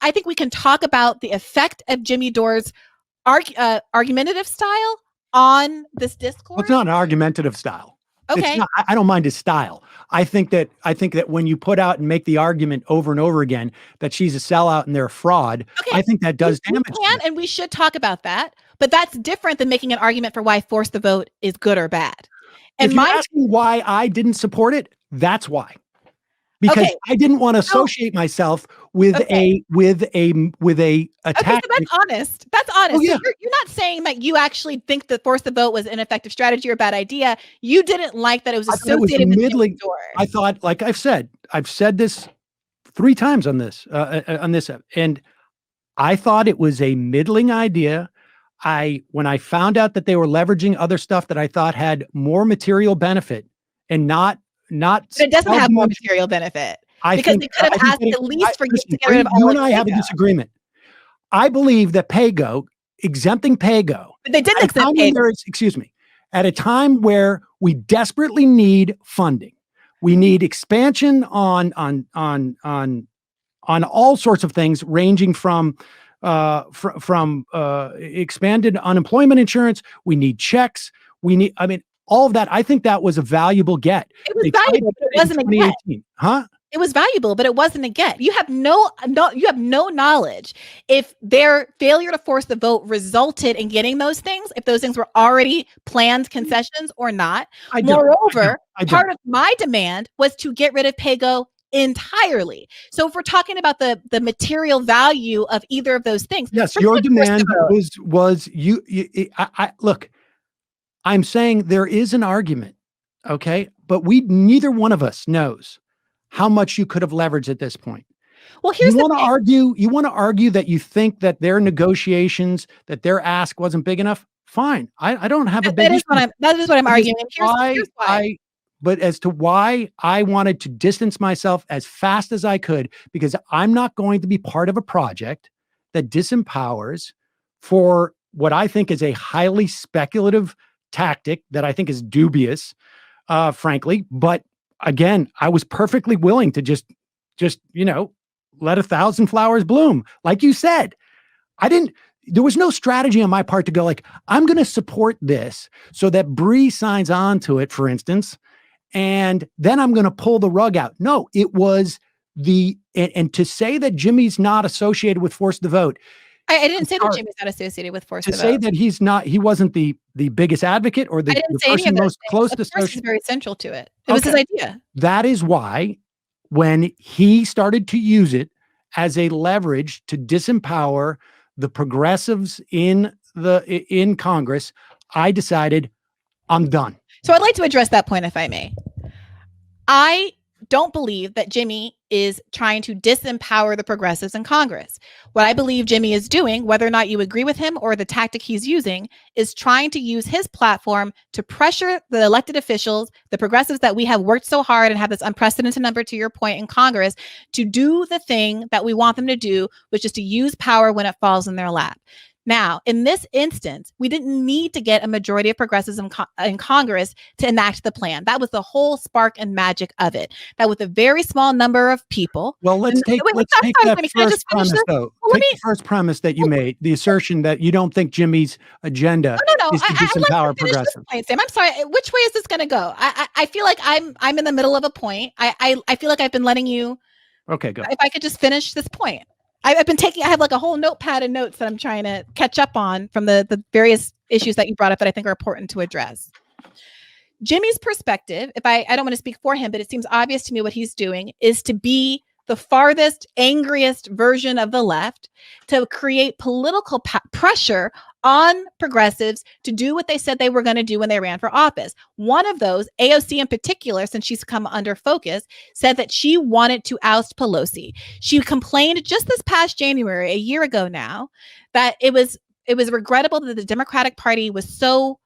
I think we can talk about the effect of Jimmy Dore's argumentative style on this discourse. Well, it's not an argumentative style. Okay. It's not, I don't mind his style. I think that when you put out and make the argument over and over again that she's a sellout and they're a fraud, I think that does damage. We can and we should talk about that, but that's different than making an argument for why force the vote is good or bad. And if you're asking why I didn't support it, that's why. Because I didn't want to associate myself with a attack. So that's honest. That's honest. So you're not saying that you actually think that force the vote was an effective strategy or a bad idea. You didn't like that it was associated with Jimmy Dore. I thought, like I've said this 3 times on this, and I thought it was a middling idea. When I found out that they were leveraging other stuff that I thought had more material benefit and not. But it doesn't have more material benefit because they could have asked at least for you to get rid of all you and I have a disagreement. I believe that exempting PAYGO. But they didn't exempt PAYGO. Excuse me. At a time where we desperately need funding, we need expansion on all sorts of things, ranging from expanded unemployment insurance. We need checks. All of that, I think that was a valuable get. It was valuable, but it wasn't a get. It was valuable, but it wasn't a get. You have no knowledge if their failure to force the vote resulted in getting those things, if those things were already planned concessions or not. Moreover, part of my demand was to get rid of PAYGO entirely. So if we're talking about the material value of either of those things. Yes, your demand was look. I'm saying there is an argument, okay? But neither one of us knows how much you could have leveraged at this point. Well, here's you want to argue that you think that their negotiations, that their ask wasn't big enough. Fine. I don't have a big issue. That is what I'm arguing. Here's why. But as to why I wanted to distance myself as fast as I could, because I'm not going to be part of a project that disempowers for what I think is a highly speculative tactic that I think is dubious, frankly. But again, I was perfectly willing to just let 1,000 flowers bloom. Like you said, there was no strategy on my part to go like, I'm going to support this so that Bree signs on to it, for instance, and then I'm going to pull the rug out. No, it was and to say that Jimmy's not associated with force the vote. I didn't say that Jimmy's not associated with force the vote. To say that he wasn't the biggest advocate or the person most close to social. Is very central to it. It was his idea. That is why when he started to use it as a leverage to disempower the progressives in Congress, I decided I'm done. So I'd like to address that point, if I may. I don't believe that Jimmy is trying to disempower the progressives in Congress. What I believe Jimmy is doing, whether or not you agree with him or the tactic he's using, is trying to use his platform to pressure the elected officials, the progressives that we have worked so hard and have this unprecedented number, to your point, in Congress, to do the thing that we want them to do, which is to use power when it falls in their lap. Now, in this instance, we didn't need to get a majority of progressives in Congress to enact the plan. That was the whole spark and magic of it. That with a very small number of people. Well, let's take that first premise, though. Take the first premise that you made, the assertion that you don't think Jimmy's agenda is to disempower progressives. Sam, I'm sorry. Which way is this going to go? I feel like I'm in the middle of a point. I feel like I've been letting you. Okay, go. If I could just finish this point. I have like a whole notepad of notes that I'm trying to catch up on from the various issues that you brought up that I think are important to address. Jimmy's perspective, if I don't want to speak for him, but it seems obvious to me what he's doing is to be the farthest, angriest version of the left, to create political pressure on progressives to do what they said they were going to do when they ran for office. One of those, AOC in particular, since she's come under focus, said that she wanted to oust Pelosi. She complained just this past January, a year ago now, that it was regrettable that the Democratic Party was so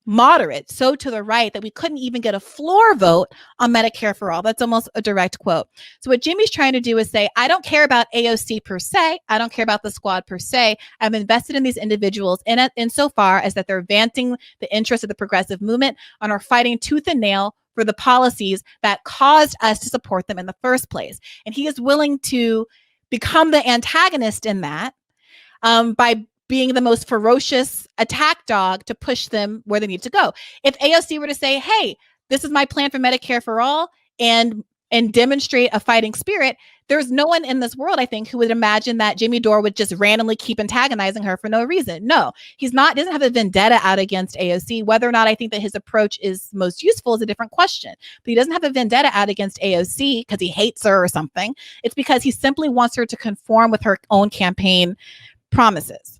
moderate, so to the right, that we couldn't even get a floor vote on Medicare for all. That's almost a direct quote. So what Jimmy's trying to do is say, I don't care about AOC per se. I don't care about the squad per se. I'm invested in these individuals in so far as that they're advancing the interests of the progressive movement and are fighting tooth and nail for the policies that caused us to support them in the first place. And he is willing to become the antagonist in that by being the most ferocious attack dog to push them where they need to go. If AOC were to say, hey, this is my plan for Medicare for all, and demonstrate a fighting spirit, there's no one in this world, I think, who would imagine that Jimmy Dore would just randomly keep antagonizing her for no reason. No, doesn't have a vendetta out against AOC. Whether or not I think that his approach is most useful is a different question. But he doesn't have a vendetta out against AOC because he hates her or something. It's because he simply wants her to conform with her own campaign promises.